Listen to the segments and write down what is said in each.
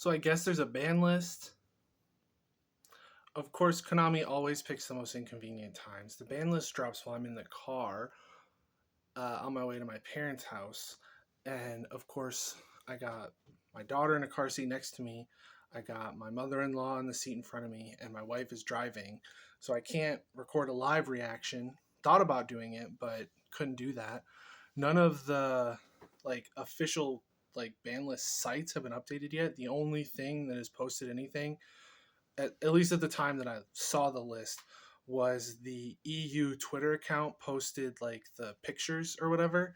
So I guess there's a ban list. Of course, Konami always picks the most inconvenient times. The ban list drops while I'm in the car on my way to my parents' house. And of course, I got my daughter in a car seat next to me. I got my mother in law in the seat in front of me, and my wife is driving. So I can't record a live reaction. Thought about doing it, but couldn't do that. None of the official ban list sites have been updated yet. The only thing that has posted anything, at least at the time that I saw the list, was the EU Twitter account posted like the pictures or whatever.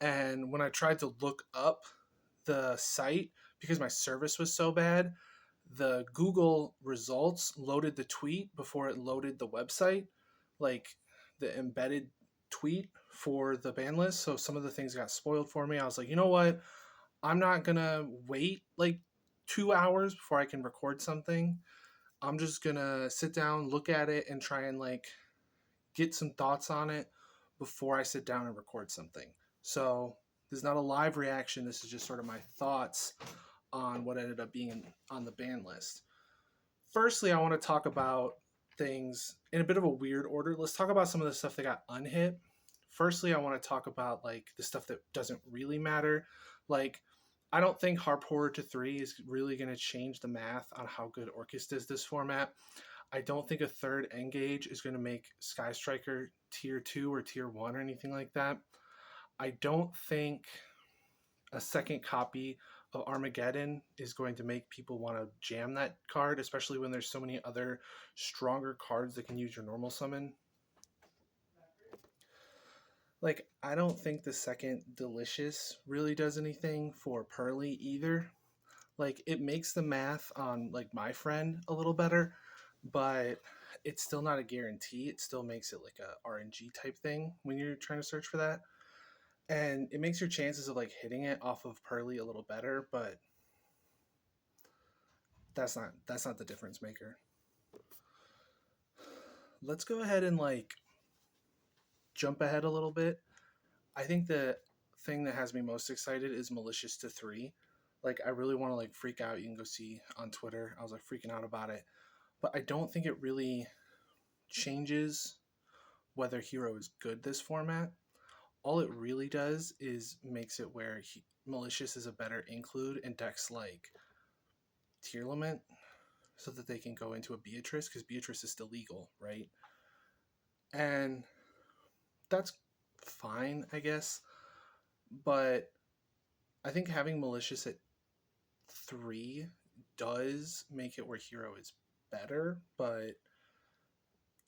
And when I tried to look up the site, because my service was so bad, the Google results loaded the tweet before it loaded the website, like the embedded tweet for the ban list. So some of the things got spoiled for me. I was like, you know what? I'm not gonna wait like 2 hours before I can record something. I'm just gonna sit down, look at it, and try and get some thoughts on it before I sit down and record something. So this is not a live reaction. This is just sort of my thoughts on what ended up being on the ban list. Firstly, I want to talk about things in a bit of a weird order. Let's talk about some of the stuff that got unhit. Firstly, I want to talk about the stuff that doesn't really matter. Like, I don't think Harp Horror to 3 is really going to change the math on how good Orcus does this format. I don't think a third Engage is going to make Sky Striker tier 2 or tier 1 or anything like that. I don't think a second copy of Armageddon is going to make people want to jam that card, especially when there's so many other stronger cards that can use your normal summon. I don't think the second Delicious really does anything for Pearly either. It makes the math on my friend a little better, but it's still not a guarantee. It still makes it like a RNG type thing when you're trying to search for that. And it makes your chances of hitting it off of Pearly a little better, but that's not the difference maker. Let's go ahead and jump ahead a little bit. I think the thing that has me most excited is Malicious to 3. I really want to freak out. You can go see on Twitter. I was freaking out about it. But I don't think it really changes whether Hero is good this format. All it really does is makes it where Malicious is a better include in decks like Tier Limit, so that they can go into a Beatrice, because Beatrice is still legal, right? And that's fine, I guess. But I think having Malicious at 3 does make it where Hero is better, but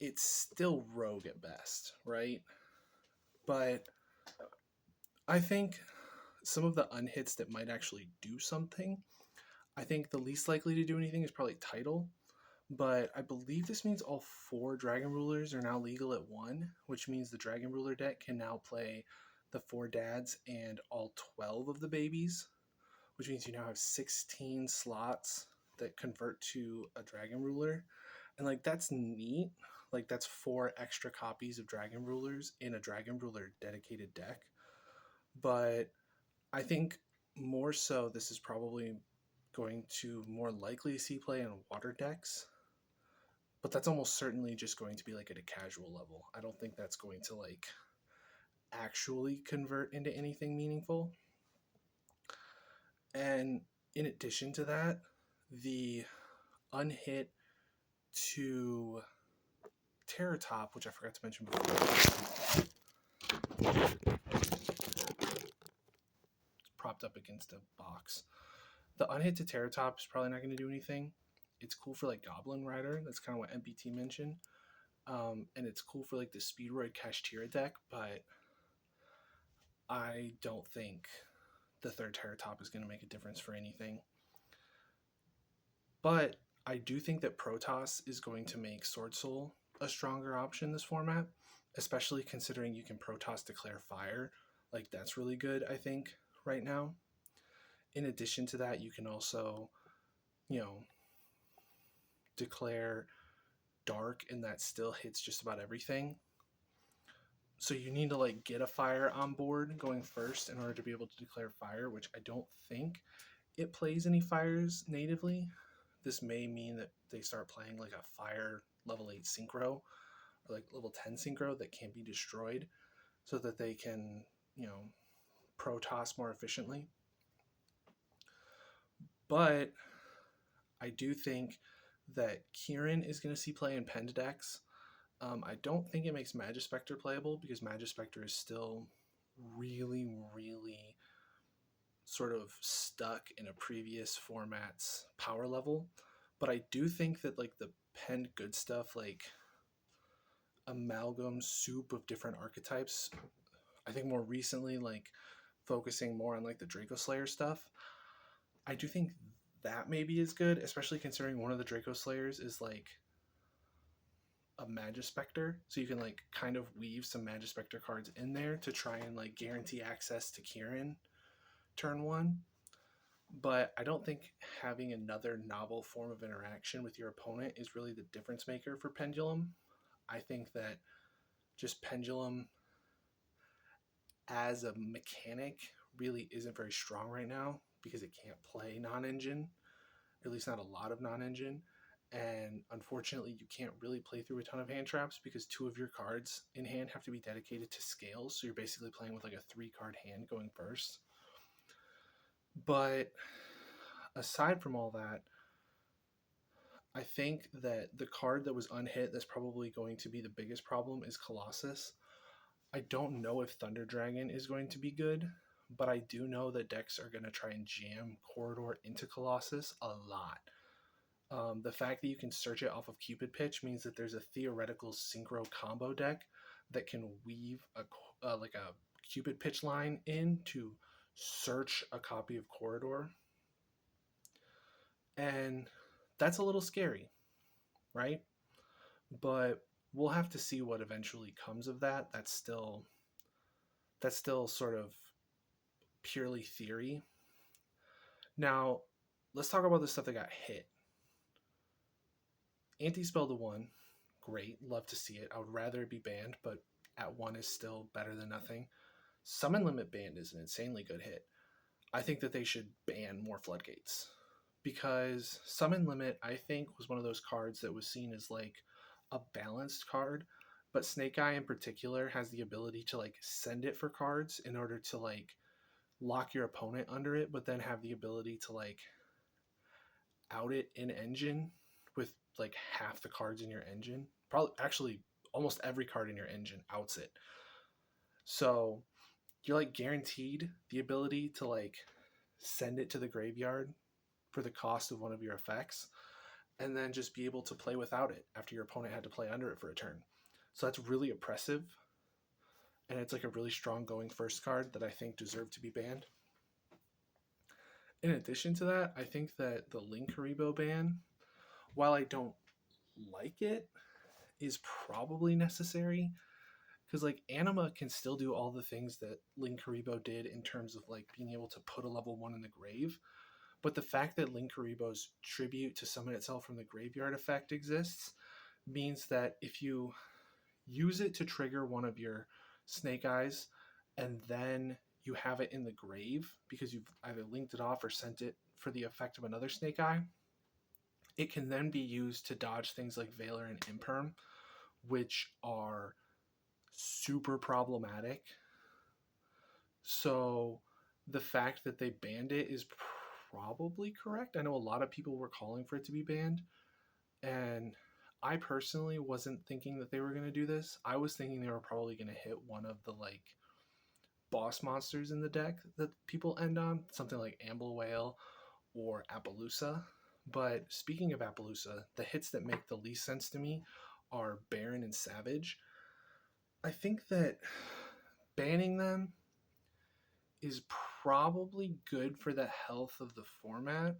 it's still Rogue at best, right? But I think some of the unhits that might actually do something, I think the least likely to do anything is probably Tidal. But I believe this means all 4 Dragon Rulers are now legal at 1, which means the Dragon Ruler deck can now play the 4 dads and all 12 of the babies, which means you now have 16 slots that convert to a Dragon Ruler. And that's neat. That's 4 extra copies of Dragon Rulers in a Dragon Ruler dedicated deck. But I think more so this is probably going to more likely see play in water decks. But that's almost certainly just going to be at a casual level. I don't think that's going to actually convert into anything meaningful. And in addition to that, the unhit to Terror Top, which I forgot to mention before, it's propped up against a box. The unhit to Terror Top is probably not going to do anything. It's cool for Goblin Rider. That's kind of what MPT mentioned. And it's cool for the Speedroid Kashtira deck, but I don't think the third Terror Top is going to make a difference for anything. But I do think that Protoss is going to make Sword Soul a stronger option this format, especially considering you can Protoss declare fire. That's really good, I think, right now. In addition to that, you can also, declare dark, and that still hits just about everything. So you need to get a fire on board going first in order to be able to declare fire, which I don't think it plays any fires natively. This may mean that they start playing like a fire level 8 synchro or like level 10 synchro that can't be destroyed so that they can, you know, Protoss more efficiently. But I do think that Kieran is going to see play in Pend decks. I don't think it makes Magispector playable because Magispector is still really, really sort of stuck in a previous format's power level. But I do think that like the Pend good stuff, like amalgam soup of different archetypes, I think more recently, like focusing more on like the Draco Slayer stuff, I do think that maybe is good, especially considering one of the Draco Slayers is like a Magispector, so you can like kind of weave some Magispector cards in there to try and like guarantee access to Kieran turn one. But I don't think having another novel form of interaction with your opponent is really the difference maker for Pendulum. I think that just Pendulum as a mechanic really isn't very strong right now because it can't play non-engine, or at least not a lot of non-engine. And unfortunately, you can't really play through a ton of hand traps because 2 of your cards in hand have to be dedicated to scales. So you're basically playing with like a 3-card hand going first. But aside from all that, I think that the card that was unhit that's probably going to be the biggest problem is Colossus. I don't know if Thunder Dragon is going to be good, but I do know that decks are going to try and jam Corridor into Colossus a lot. The fact that you can search it off of Cupid Pitch means that there's a theoretical synchro combo deck that can weave like a Cupid Pitch line in to search a copy of Corridor. And that's a little scary, right? But we'll have to see what eventually comes of that. That's still sort of purely theory. Now, let's talk about the stuff that got hit. Anti-spell to 1, great, love to see it. I would rather it be banned, but at 1 is still better than nothing. Summon Limit banned is an insanely good hit. I think that they should ban more Floodgates because Summon Limit, I think, was one of those cards that was seen as like a balanced card, but Snake Eye in particular has the ability to like send it for cards in order to like lock your opponent under it, but then have the ability to like out it in engine with like half the cards in your engine. Probably actually almost every card in your engine outs it. So you're like guaranteed the ability to like send it to the graveyard for the cost of one of your effects and then just be able to play without it after your opponent had to play under it for a turn. So that's really oppressive. And it's like a really strong going first card that I think deserved to be banned. In addition to that, I think that the Linkuriboh ban, while I don't like it, is probably necessary because like Anima can still do all the things that Linkuriboh did in terms of like being able to put a level 1 in the grave, but the fact that Linkuriboh's tribute to summon itself from the graveyard effect exists means that if you use it to trigger one of your Snake Eyes and then you have it in the grave because you've either linked it off or sent it for the effect of another Snake Eye, it can then be used to dodge things like Valor and Imperm, which are super problematic. So the fact that they banned it is probably correct. I know a lot of people were calling for it to be banned, and I personally wasn't thinking that they were going to do this. I was thinking they were probably going to hit one of the like boss monsters in the deck that people end on, something like Amble Whale or Appaloosa. But speaking of Appaloosa, the hits that make the least sense to me are Baron and Savage. I think that banning them is probably good for the health of the format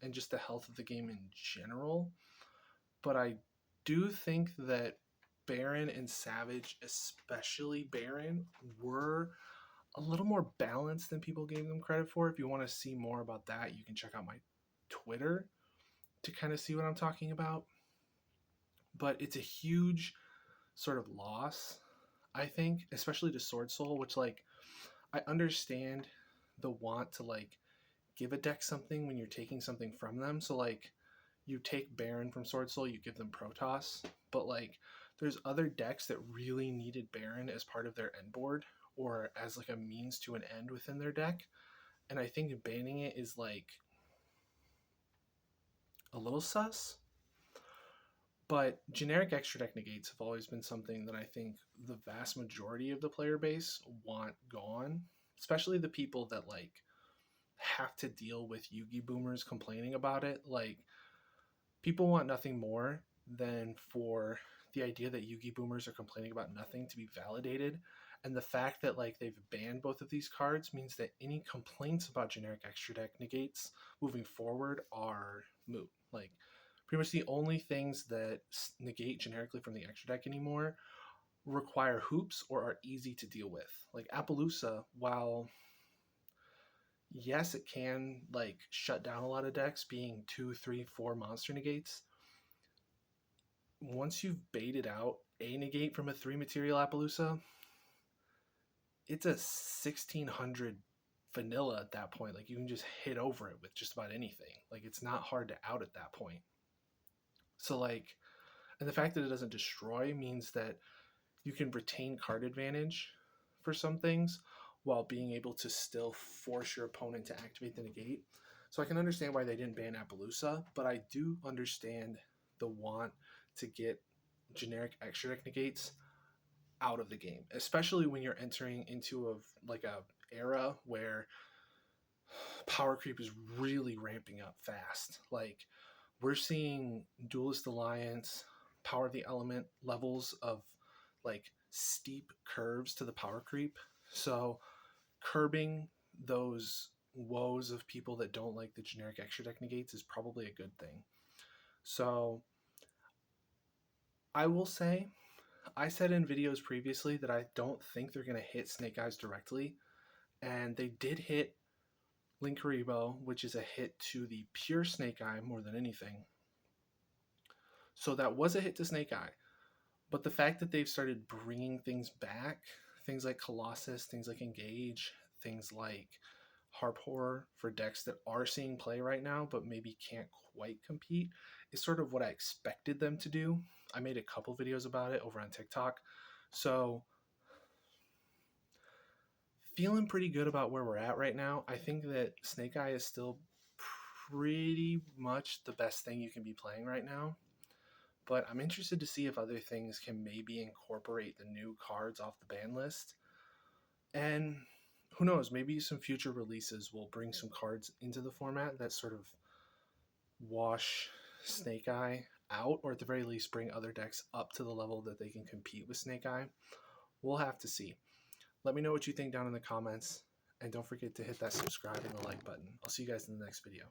and just the health of the game in general. But I do think that Baron and Savage, especially Baron, were a little more balanced than people gave them credit for. If you want to see more about that, you can check out my Twitter to kind of see what I'm talking about. But it's a huge sort of loss, I think, especially to Sword Soul, which like I understand the want to like give a deck something when you're taking something from them. So like you take Baron from Sword Soul, you give them Protoss, but like there's other decks that really needed Baron as part of their end board or as like a means to an end within their deck. And I think banning it is like a little sus. But generic extra deck negates have always been something that I think the vast majority of the player base want gone, especially the people that like have to deal with Yugi boomers complaining about it. Like people want nothing more than for the idea that Yugi boomers are complaining about nothing to be validated. And the fact that like they've banned both of these cards means that any complaints about generic extra deck negates moving forward are moot. Like pretty much the only things that negate generically from the extra deck anymore require hoops or are easy to deal with. Like Appaloosa, while yes, it can like shut down a lot of decks being 2, 3, 4 monster negates. Once you've baited out a negate from a 3 material Appaloosa, it's a 1600 vanilla at that point. Like you can just hit over it with just about anything. Like it's not hard to out at that point. So like, and the fact that it doesn't destroy means that you can retain card advantage for some things while being able to still force your opponent to activate the negate. So I can understand why they didn't ban Appaloosa, but I do understand the want to get generic extra deck negates out of the game, especially when you're entering into a era where power creep is really ramping up fast. Like we're seeing Duelist Alliance, Power of the Element levels of like steep curves to the power creep. So curbing those woes of people that don't like the generic extra deck negates is probably a good thing. So I will say, I said in videos previously that I don't think they're going to hit Snake Eyes directly, and they did hit Linkuriboh, which is a hit to the pure Snake Eye more than anything. So that was a hit to Snake Eye. But the fact that they've started bringing things back, things like Colossus, things like Engage, things like Harp Horror for decks that are seeing play right now but maybe can't quite compete, is sort of what I expected them to do. I made a couple videos about it over on TikTok. So feeling pretty good about where we're at right now. I think that Snake Eye is still pretty much the best thing you can be playing right now. But I'm interested to see if other things can maybe incorporate the new cards off the ban list. And who knows, maybe some future releases will bring some cards into the format that sort of wash Snake Eye out, or at the very least bring other decks up to the level that they can compete with Snake Eye. We'll have to see. Let me know what you think down in the comments, and don't forget to hit that subscribe and the like button. I'll see you guys in the next video.